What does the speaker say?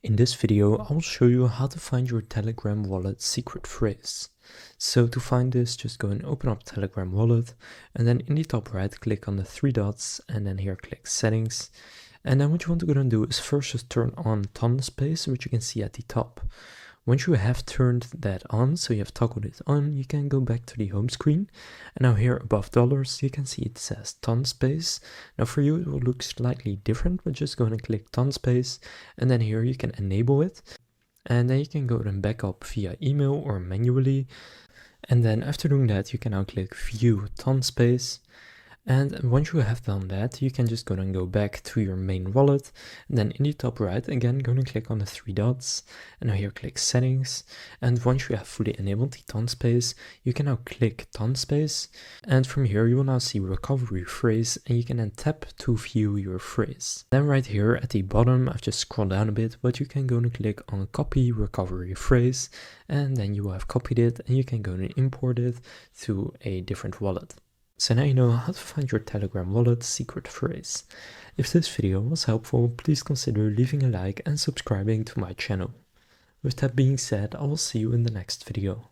In this video, I will show you how to find your Telegram wallet secret phrase. So to find this, just go and open up Telegram wallet, and then in the top right, click on the three dots, and then here click settings. And then what you want to go and do is first just turn on ton space, which you can see at the top. Once you have turned that on, so you have toggled it on, you can go back to the home screen. And now here above dollars, you can see it says ton space. Now for you, it will look slightly different, but just go and click ton space. And then here you can enable it. And then you can go and back up via email or manually. And then after doing that, you can now click view ton space. And once you have done that, you can just go and go back to your main wallet, and then in the top right, again, go and click on the three dots, and now here click settings, and once you have fully enabled the ton space, you can now click ton space, and from here you will now see recovery phrase, and you can then tap to view your phrase. Then right here at the bottom, I've just scrolled down a bit, but you can go and click on copy recovery phrase, and then you will have copied it, and you can go and import it to a different wallet. So now you know how to find your Telegram wallet secret phrase. If this video was helpful, please consider leaving a like and subscribing to my channel. With that being said, I will see you in the next video.